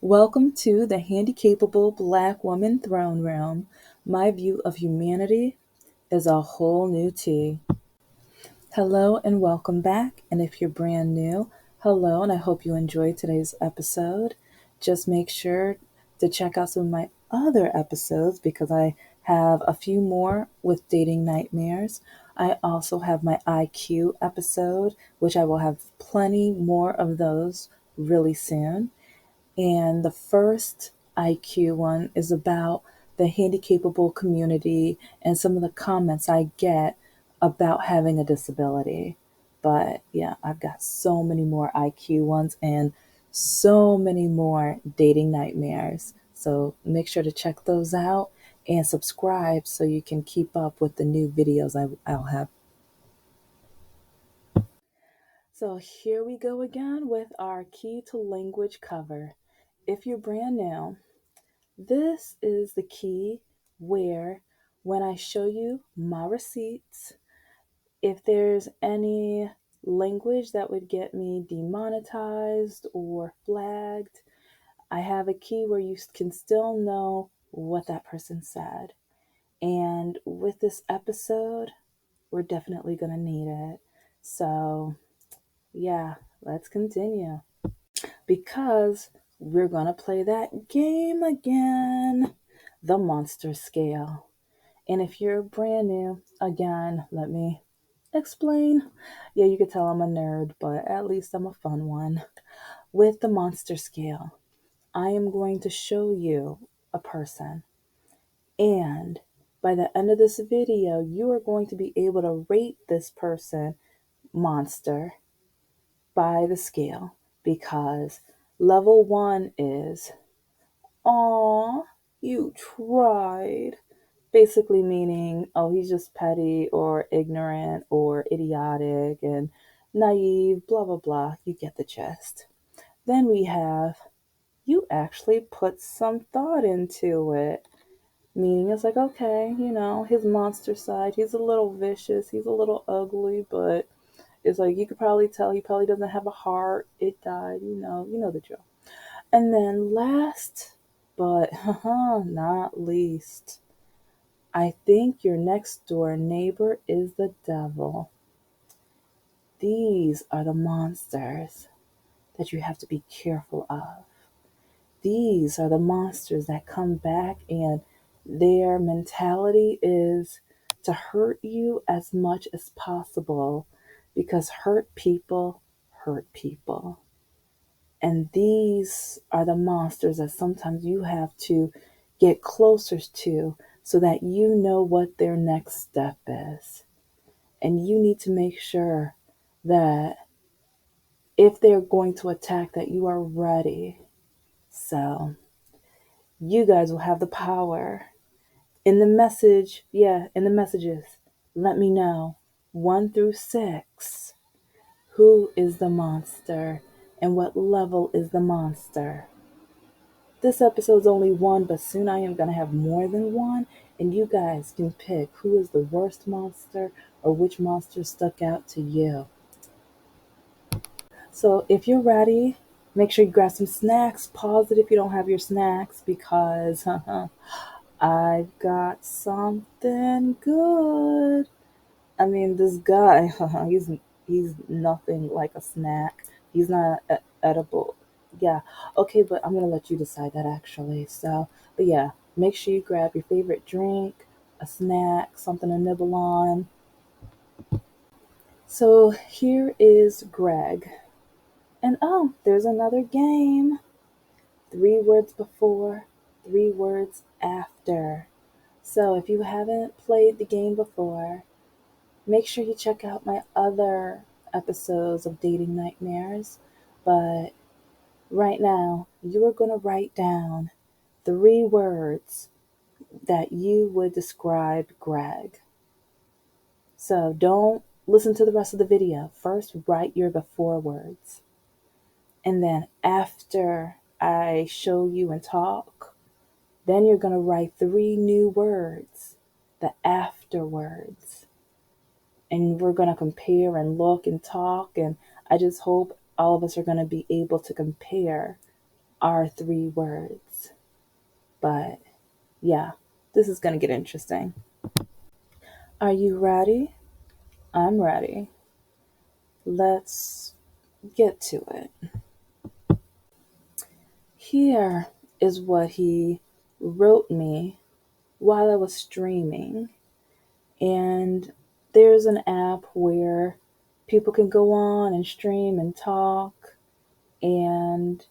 Welcome to the Handy-Capable Black Woman Throne Room. My view of humanity is a whole new tea. Hello and welcome back. And if you're brand new, hello, and I hope you enjoyed today's episode. Just make sure to check out some of my other episodes because I have a few more with dating nightmares. I also have my IQ episode, which I will have plenty more of those really soon. And the first IQ one is about the handy-capable community and some of the comments I get about having a disability. But yeah, I've got so many more IQ ones and so many more dating nightmares. So make sure to check those out and subscribe so you can keep up with the new videos I'll have. So here we go again with our key to language cover. If you're brand new, this is the key where when I show you my receipts, if there's any language that would get me demonetized or flagged, I have a key where you can still know what that person said. And with this episode, we're definitely going to need it. So, yeah, let's continue. Because we're going to play that game again, the monster scale. And if you're brand new, again, let me explain. Yeah, you could tell I'm a nerd, but at least I'm a fun one. With the monster scale, I am going to show you a person. And by the end of this video, you are going to be able to rate this person monster by the scale because level 1 is, aw, you tried. Basically meaning, oh, he's just petty or ignorant or idiotic and naive, blah, blah, blah. You get the gist. Then we have, you actually put some thought into it. Meaning it's like, okay, his monster side, he's a little vicious, he's a little ugly, but it's like you could probably tell he probably doesn't have a heart. It died, you know the drill. And then last but not least, I think your next door neighbor is the devil. These are the monsters that you have to be careful of. These are the monsters that come back and their mentality is to hurt you as much as possible because hurt people hurt people. And these are the monsters that sometimes you have to get closer to so that you know what their next step is. And you need to make sure that if they're going to attack, that you are ready. So you guys will have the power. In the message, in the messages, let me know 1 through 6. Who is the monster and what level is the monster? This episode's only 1, but soon I am going to have more than 1, and you guys can pick who is the worst monster or which monster stuck out to you. So if you're ready, make sure you grab some snacks. Pause it if you don't have your snacks because I've got something good. I mean, this guy, he's nothing like a snack. He's not edible. Yeah, okay, but I'm gonna let you decide that actually. So, but yeah, make sure you grab your favorite drink, a snack, something to nibble on. So here is Greg. And oh, there's another game. 3 words before, 3 words after. So if you haven't played the game before, make sure you check out my other episodes of Dating Nightmares. But right now, you are going to write down 3 words that you would describe Greg. So don't listen to the rest of the video. First, write your before words. And then after I show you and talk, then you're going to write 3 new words, the afterwards. And we're going to compare and look and talk. And I just hope all of us are going to be able to compare are three words. But yeah, this is going to get interesting. Are you ready? I'm ready. Let's get to it. Here is what he wrote me while I was streaming. And there's an app where people can go on and stream and talk. And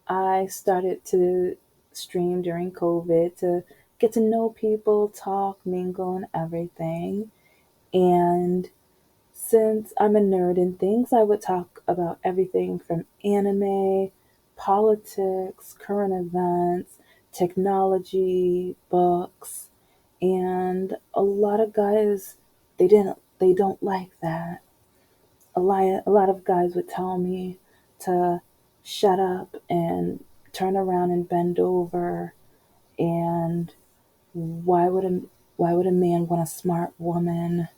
I started to stream during COVID to get to know people, talk, mingle, and everything. And since I'm a nerd in things, I would talk about everything from anime, politics, current events, technology, books, and a lot of guys they don't like that. A lot of guys would tell me to shut up and turn around and bend over, and why would a why would a man want a smart woman,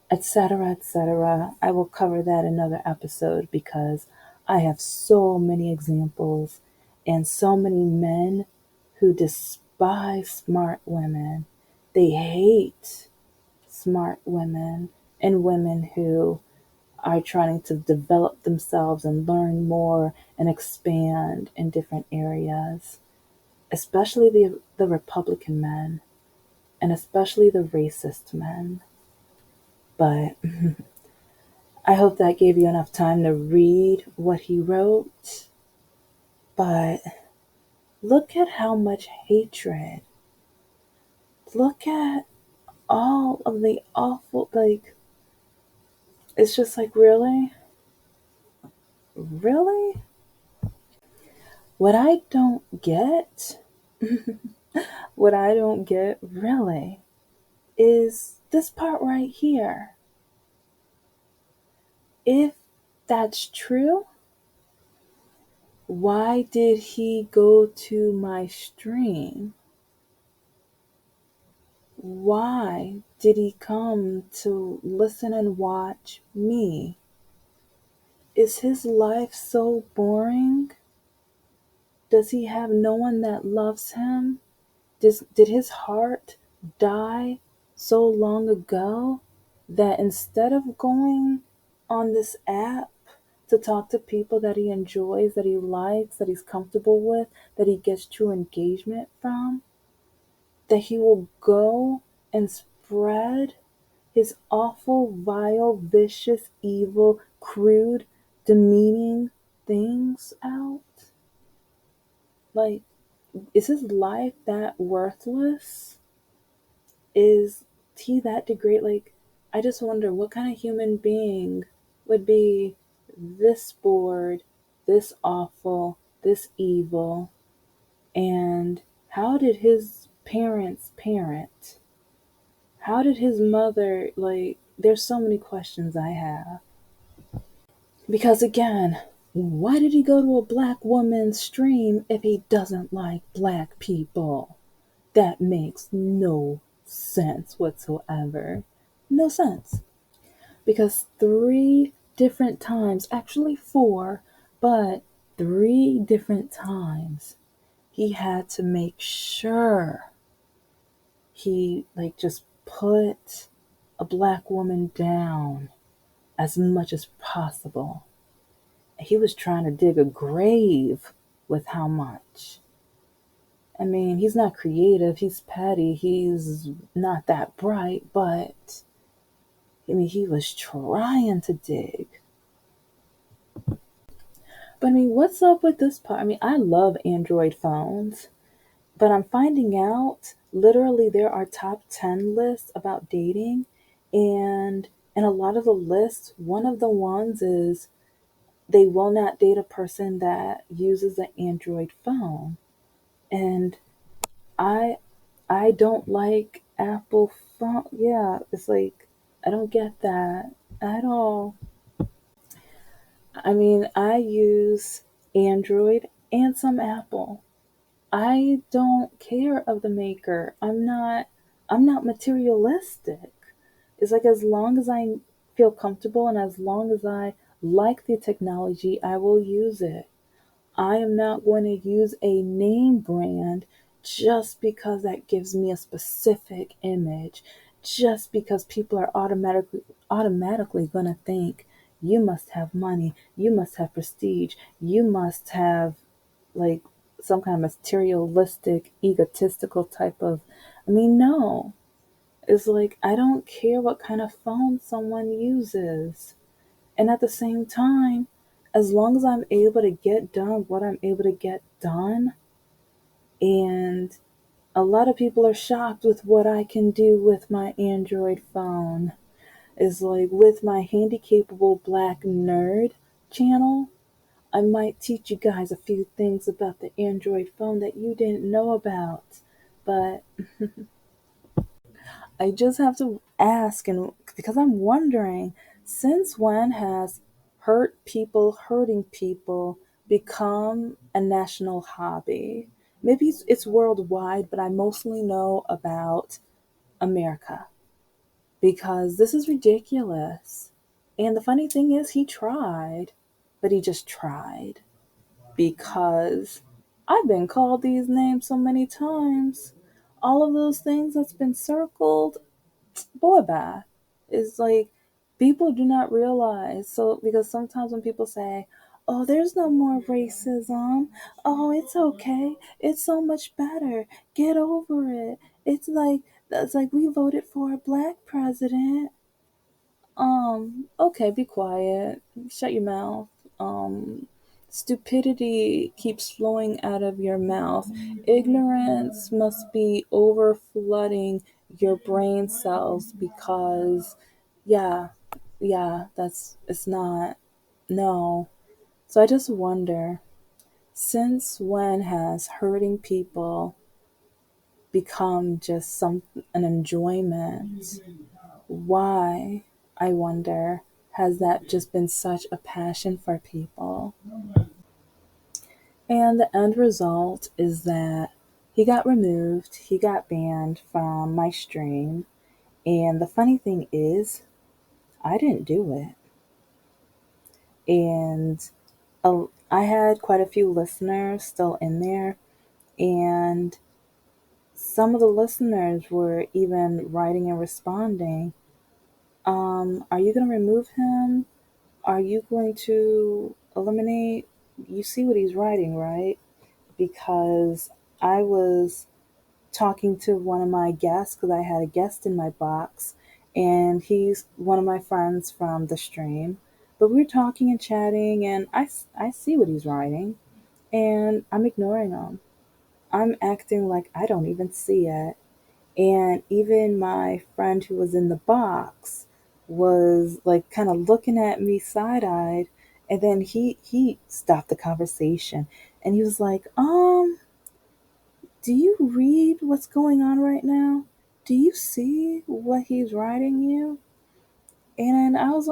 etc., etc. I will cover that in another episode because I have so many examples and so many men who despise smart women. They hate smart women and women who are trying to develop themselves and learn more and expand in different areas, especially the Republican men and especially the racist men. But I hope that gave you enough time to read what he wrote. But look at how much hatred. Look at all of the awful, like, it's just like, really? Really? What I don't get, what I don't get really, is this part right here. If that's true, why did he go to my stream? Why did he come to listen and watch me? Is his life so boring? Does he have no one that loves him? Did his heart die so long ago that instead of going on this app to talk to people that he enjoys, that he likes, that he's comfortable with, that he gets true engagement from, that he will go and spread his awful, vile, vicious, evil, crude, demeaning things out? Like, is his life that worthless? Is he that degrade? Like, I just wonder what kind of human being would be this bored, this awful, this evil, and how did his parents parent? How did his mother, like, there's so many questions I have. Because again, why did he go to a black woman's stream if he doesn't like black people? That makes no sense whatsoever. No sense. Because three different times, actually four, but three different times, he had to make sure he, like, just put a black woman down as much as possible. He was trying to dig a grave with how much. I mean, he's not creative, he's petty, he's not that bright, but I mean, he was trying to dig. But I mean, what's up with this part? I mean, I love Android phones, but I'm finding out literally there are top 10 lists about dating, and in a lot of the lists, one of the ones is they will not date a person that uses an Android phone. And I I don't like Apple phone. Yeah, it's like I don't get that at all. I mean, I use Android and some Apple. I don't care of the maker. I'm not materialistic. It's like as long as I feel comfortable and as long as I like the technology, I will use it. I am not going to use a name brand just because that gives me a specific image, just because people are automatically going to think you must have money, you must have prestige, you must have like some kind of materialistic, egotistical type of. I mean, no. It's like I don't care what kind of phone someone uses. And at the same time, as long as I'm able to get done what I'm able to get done, and a lot of people are shocked with what I can do with my Android phone. Is like with my handy capable black nerd channel, I might teach you guys a few things about the Android phone that you didn't know about. But I just have to ask, and because I'm wondering, since when has hurting people become a national hobby? Maybe it's worldwide, but I mostly know about America because this is ridiculous. And the funny thing is, he tried, but he just tried because I've been called these names so many times. All of those things that's been circled, boy bye. It's like people do not realize. So because sometimes when people say, "Oh, there's no more racism. Oh, it's okay. It's so much better. Get over it." It's like we voted for a black president. Okay, be quiet. Shut your mouth. Stupidity keeps flowing out of your mouth. Ignorance must be over flooding your brain cells because, yeah, yeah, it's not, no. So I just wonder, since when has hurting people become just an enjoyment? Why, I wonder, has that just been such a passion for people? And the end result is that he got removed, he got banned from my stream. And the funny thing is, I didn't do it. And I had quite a few listeners still in there. And some of the listeners were even writing and responding, are you going to remove him? Are you going to eliminate? You see what he's writing, right? Because I was talking to one of my guests because I had a guest in my box, and he's one of my friends from the stream. But we were talking and chatting, and I see what he's writing, and I'm ignoring him. I'm acting like I don't even see it. And even my friend who was in the box was like kind of looking at me side eyed. And then he stopped the conversation and he was like, do you read what's going on right now? Do you see what he's writing you? And I was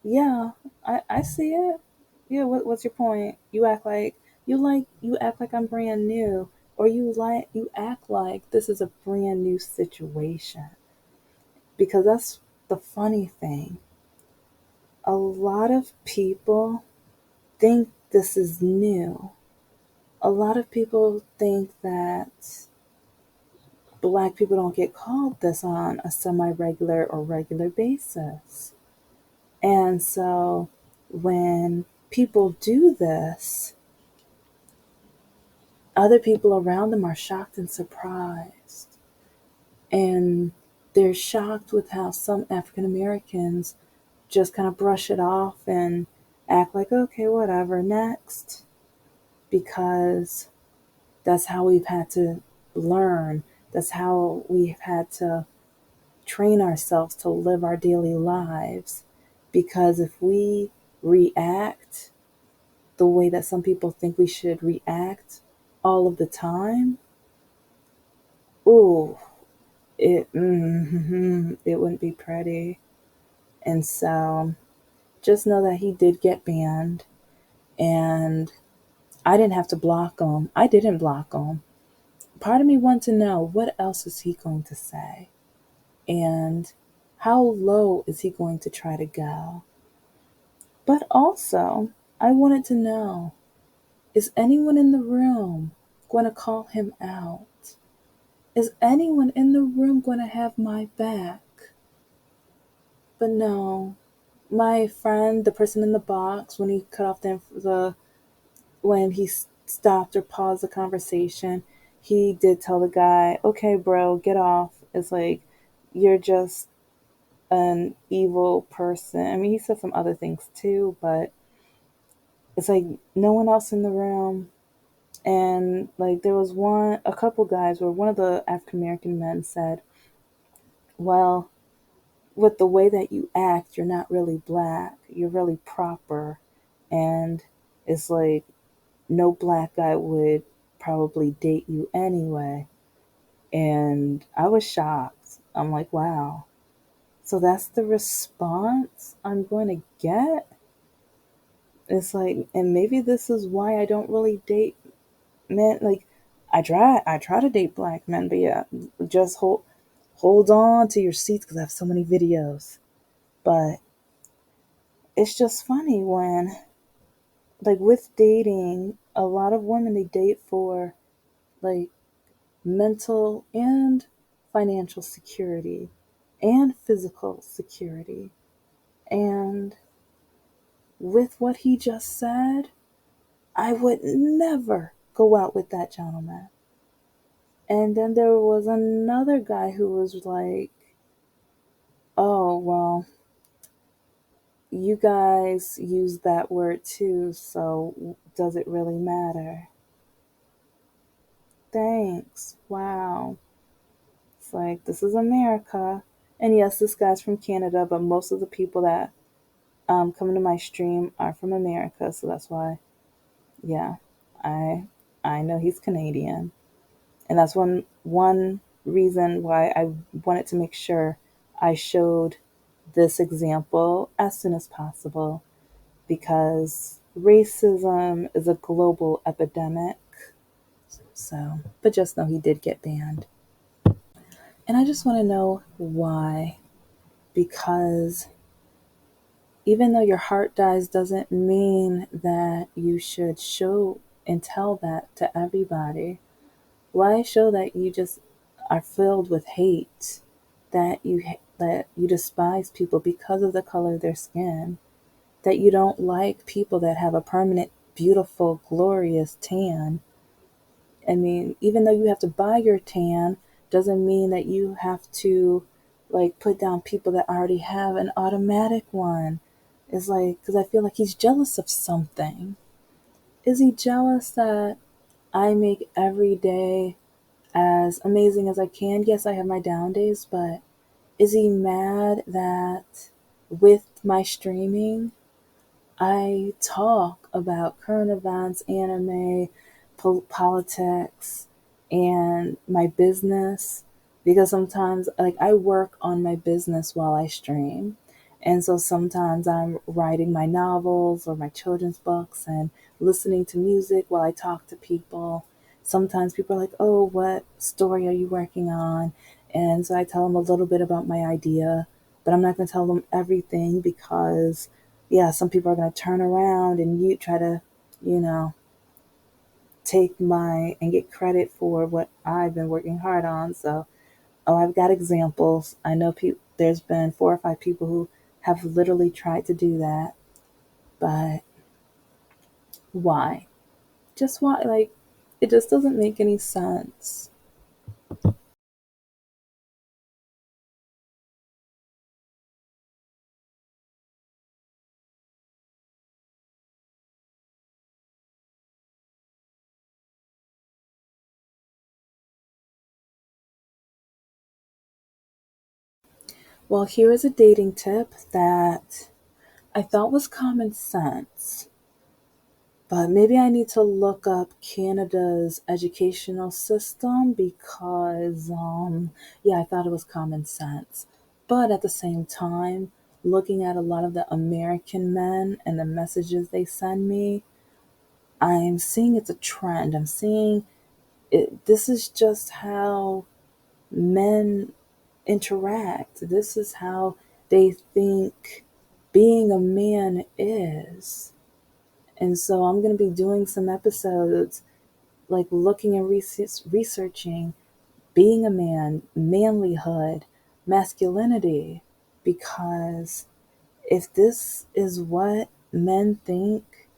yeah, I see it. Yeah, what's your point? You act like I'm brand new, or you act like this is a brand new situation. Because that's the funny thing. A lot of people think this is new. A lot of people think that black people don't get called this on a semi regular or regular basis. And so when people do this, other people around them are shocked and surprised. And they're shocked with how some African Americans just kind of brush it off and act like, okay, whatever, next. Because that's how we've had to learn. That's how we've had to train ourselves to live our daily lives. Because if we react the way that some people think we should react all of the time, ooh, it wouldn't be pretty. And so just know that he did get banned, and I didn't have to block him. I didn't block him. Part of me wanted to know, what else is he going to say? And how low is he going to try to go? But also, I wanted to know, Is anyone in the room going to call him out? Is anyone in the room going to have my back? But no, my friend, the person in the box, when he cut off when he stopped or paused the conversation, he did tell the guy, "Okay, bro, get off." It's like you're just an evil person. I mean, he said some other things too, but it's like no one else in the room. And like there was a couple guys where one of the African American men said, "Well, with the way that you act, you're not really black. You're really proper." And it's like no black guy would probably date you anyway. And I was shocked. I'm like, wow. So that's the response I'm going to get? It's like, and maybe this is why I don't really date men. Like, I try to date black men, but yeah, just hold on to your seats because I have so many videos. But it's just funny when, like, with dating, a lot of women they date for like mental and financial security and physical security. And with what he just said, I would never go out with that gentleman. And then there was another guy who was like, "Oh, well, you guys use that word too, so does it really matter?" Thanks. Wow. It's like, this is America. And yes, this guy's from Canada, but most of the people that come to my stream are from America, so that's why, yeah, I I know he's Canadian. And that's one reason why I wanted to make sure I showed this example as soon as possible because racism is a global epidemic. So, but just know he did get banned. And I just want to know why. Because even though your heart dies doesn't mean that you should show and tell that to everybody. Why show that you just are filled with hate, that you despise people because of the color of their skin, that you don't like people that have a permanent, beautiful, glorious tan? I mean, even though you have to buy your tan, doesn't mean that you have to like put down people that already have an automatic one. It's like, because I feel like he's jealous of something. Is he jealous that I make every day as amazing as I can? Yes, I have my down days, but is he mad that with my streaming, I talk about current events, anime, politics, and my business? Because sometimes, like, I work on my business while I stream. And so sometimes I'm writing my novels or my children's books and listening to music while I talk to people. Sometimes people are like, "Oh, what story are you working on?" And so I tell them a little bit about my idea, but I'm not going to tell them everything because yeah, some people are going to turn around and you try to, you know, take my and get credit for what I've been working hard on. So, oh, I've got examples. I know there's been 4 or 5 people who have literally tried to do that, but why? Just why? Like, it just doesn't make any sense. Well, here is a dating tip that I thought was common sense. But maybe I need to look up Canada's educational system because, yeah, I thought it was common sense. But at the same time, looking at a lot of the American men and the messages they send me, I'm seeing it's a trend. I'm seeing it. This is just how men interact. This is how they think being a man is. And so I'm going to be doing some episodes like looking and researching being a man, manlyhood, masculinity, because if this is what men think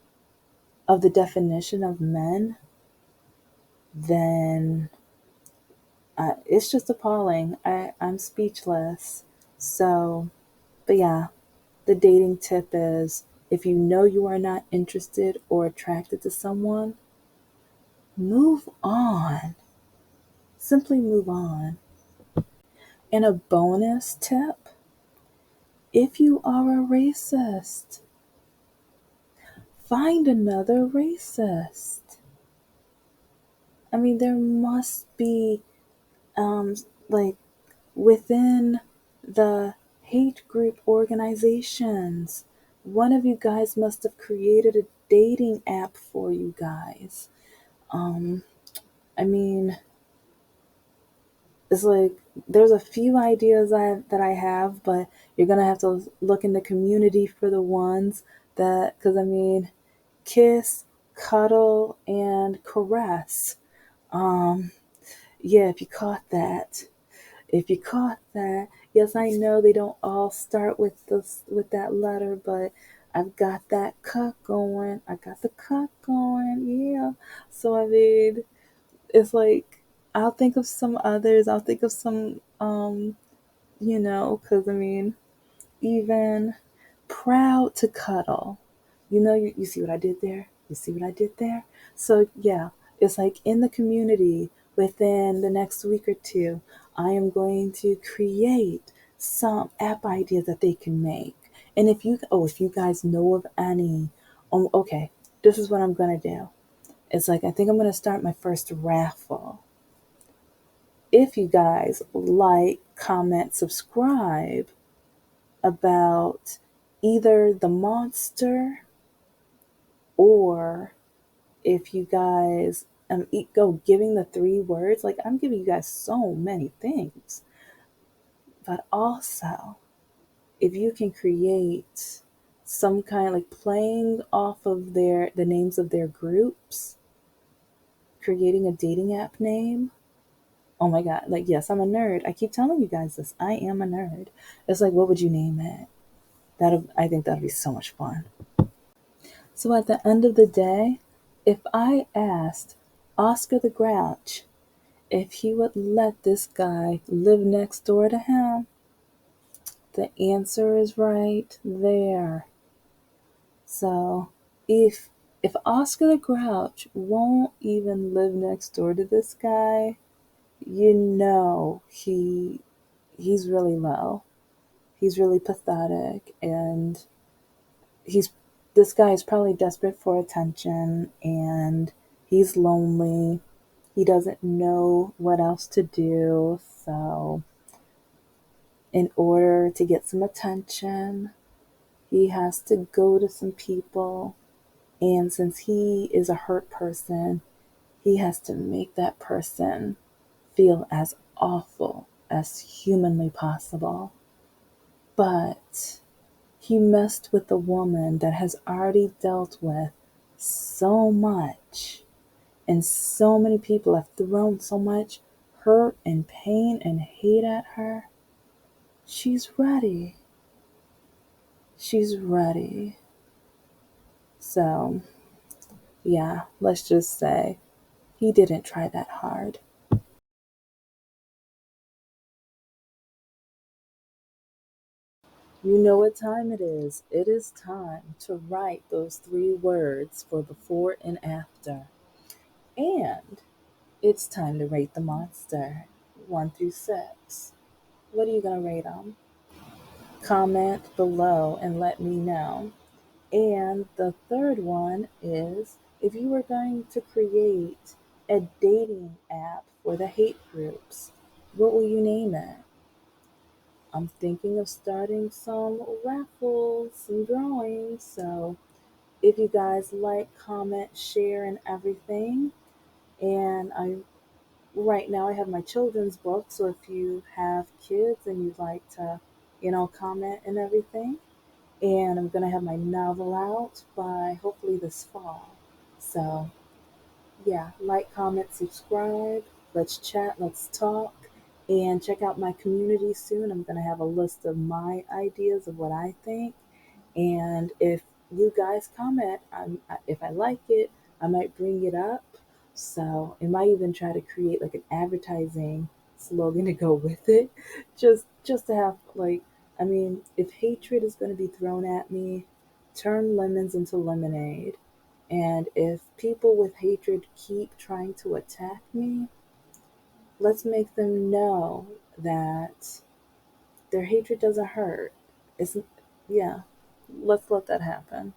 of the definition of men, then it's just appalling. I'm speechless. So, but yeah, the dating tip is if you know you are not interested or attracted to someone, move on. Simply move on. And a bonus tip, if you are a racist, find another racist. I mean, there must be, um, like, within the hate group organizations, one of you guys must have created a dating app for you guys. Um, I mean, it's like there's a few ideas that I have, but you're gonna have to look in the community for the ones that, because I mean, kiss, cuddle, and caress. Um, yeah, if you caught that. If you caught that, yes, I know they don't all start with this with that letter, but I've got that cut going. I got the cut going, yeah. So I mean, it's like I'll think of some others. I'll think of some, because I mean, even proud to cuddle. You see what I did there? You see what I did there? So, yeah, it's like in the community within the next week or two, I am going to create some app ideas that they can make. And if you guys know of any, okay, this is what I'm going to do. It's like, I think I'm going to start my first raffle. If you guys like, comment, subscribe about either the monster, or if you guys go giving the 3 words, like I'm giving you guys so many things, but also if you can create some kind, like playing off of the names of their groups, creating a dating app name. Oh my god, like yes, I'm a nerd. I keep telling you guys this. I am a nerd. It's like, what would you name it? I think that'd be so much fun. So at the end of the day, if I asked Oscar the Grouch if he would let this guy live next door to him, the answer is right there. So if Oscar the Grouch won't even live next door to this guy, he's really low. He's really pathetic, and he's this guy is probably desperate for attention, and he's lonely. He doesn't know what else to do. So, in order to get some attention, he has to go to some people. And since he is a hurt person, he has to make that person feel as awful as humanly possible. But he messed with a woman that has already dealt with so much, and so many people have thrown so much hurt and pain and hate at her. She's ready. She's ready. So, yeah, let's just say he didn't try that hard. You know what time it is. It is time to write those 3 words for before and after. And it's time to rate the monster 1 through 6. What are you going to rate them? Comment below and let me know. And the third one is, if you were going to create a dating app for the hate groups, what will you name it? I'm thinking of starting some raffles, some drawings. So if you guys like, comment, share, and everything. And right now I have my children's book. So if you have kids and you'd like to, comment and everything. and I'm gonna have my novel out by hopefully this fall. So yeah, like, comment, subscribe. Let's chat, let's talk, and check out my community soon. I'm gonna have a list of my ideas of what I think, and if you guys comment, if I like it, I might bring it up. So I might even try to create like an advertising slogan to go with it, just to have like, I mean, if hatred is going to be thrown at me, turn lemons into lemonade. And if people with hatred keep trying to attack me, let's make them know that their hatred doesn't hurt. It's, yeah, let's let that happen.